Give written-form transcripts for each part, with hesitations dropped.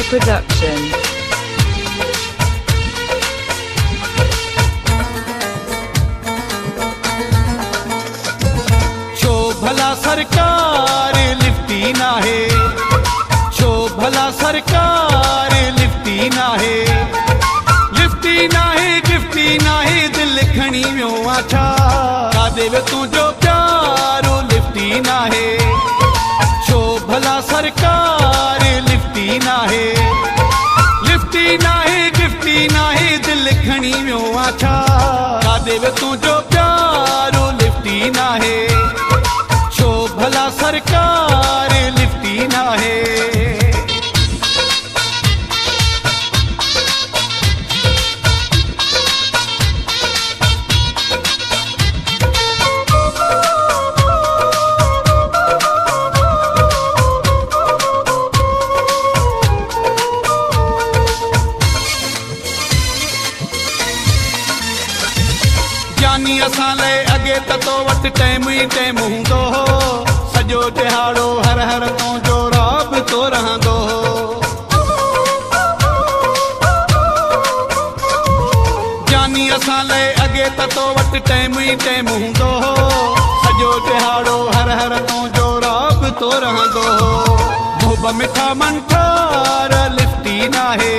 Chai Production. छो भला सरकार लिफ्टी ना है, छो भला सरकार लिफ्टी ना है, लिफ्टी ना है, गिफ्टी ना है, दिल खणी वियो आछा का देव तुझो प्यारो लिफ्टी ना है। छो भला सरकार लिफ्टी ना है, लिफ्टी ना है, गिफ्टी ना है, दिल खणी वियो आछा का देव तुझो प्यारो लिफ्टी ना है। छो भला सरकार लिफ्टी ना है। जानी असां लाइ अॻे त तो वटि टाइम ई टाइम हूंदो हो, सॼो दिहाड़ो हर हर तुंहिंजो राबितो रहंदो हो। जानी असां लाइ अॻे त तो वटि टाइम ई टाइम हूंदो हो, सॼो दिहाड़ो हर हर तुंहिंजो राबितो रहंदो हो। मुंहुं मिठा मंठार लिफ्टी ना है,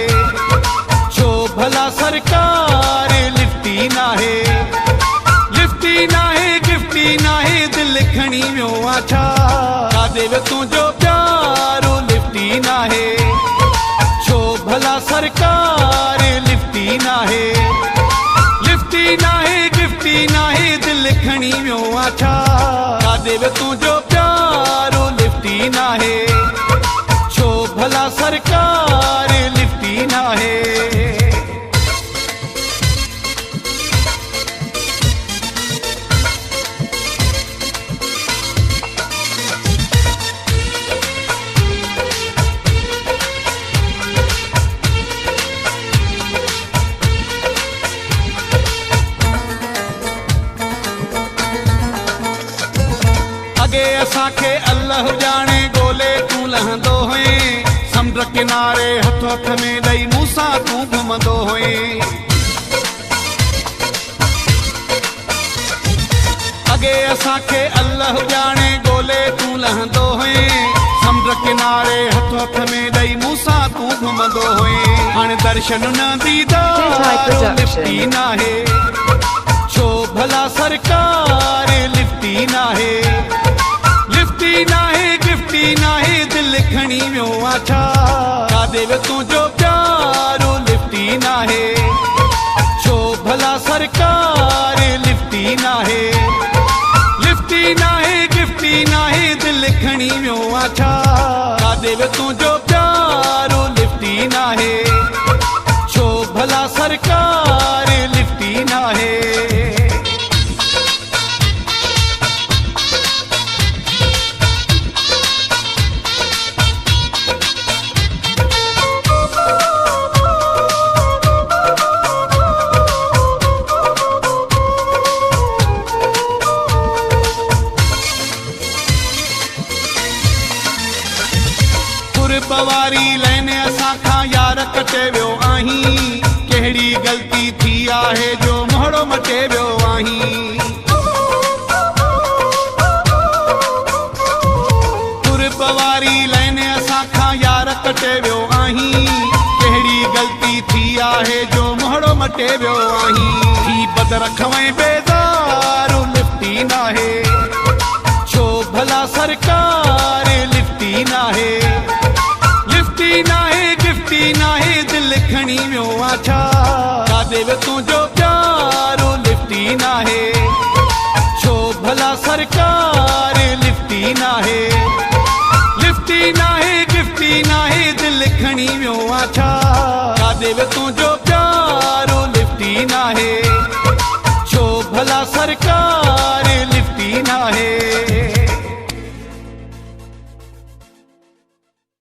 छो भला सरकार लिफ्टी ना है, लिफ्टी ना है, गिफ्टी ना है, दिल खणी वियो आछा का देव तुझो प्यारो लिफ्टी ना है। छो भला सरकार लिफ्टी ना है, लिफ्टी ना है, गिफ्टी ना है, दिल खणी वियो आछा का देव तुझो प्यारो लिफ्टी ना है। छो भला सरकार लिफ्टी ना है। अगे असांखे अल्लाह जाने गोले तू लहंदो हुए, समुंड किनारे हथ हथ में ॾेई मूंसां तू घुमंदो हुए। अगे असांखे अल्लाह जाने गोले तू लहंदो हुए, समुंड किनारे हथ हथ में ॾेई मूंसां तू घुमंदो हुए। हाणे दर्शन न दीदार लिफ्टी ना है, छो भला सरकार लिफ्टी ना है, लिफ्टी ना है, गिफ्टी ना है, दिल खणी वियो आछा का देव तुझो प्यारो लिफ्टी ना है। छो भला सरकार लिफ्टी ना है, लिफ्टी ना है, गिफ्टी ना है, दिल खणी वियो आछा का देव तुझो प्यारो लिफ्टी ना है। छो भला सरकार लिफ्टी ना है। पवारी लैने असां खां यार कटे वियो आहीं, कहिड़ी ग़लती थी आहे जो मोहड़ो मटे वियो आहीं। तुर पवारी लैने असां खां यार कटे वियो आहीं, कहिड़ी ग़लती थी आहे जो मोहड़ो मटे वियो आहीं। थी बदर खवें बेज़ार लिफ्टी ना है, छो भला सरकार लिफ्टी ना है, लिफ्टी ना है, गिफ्टी ना है, दिल खणी वियो आछा का देव तुझो प्यारो लिफ्टी ना है। छो भला सरकार लिफ्टी ना है, लिफ्टी ना है, गिफ्टी ना है, दिल खणी वियो आछा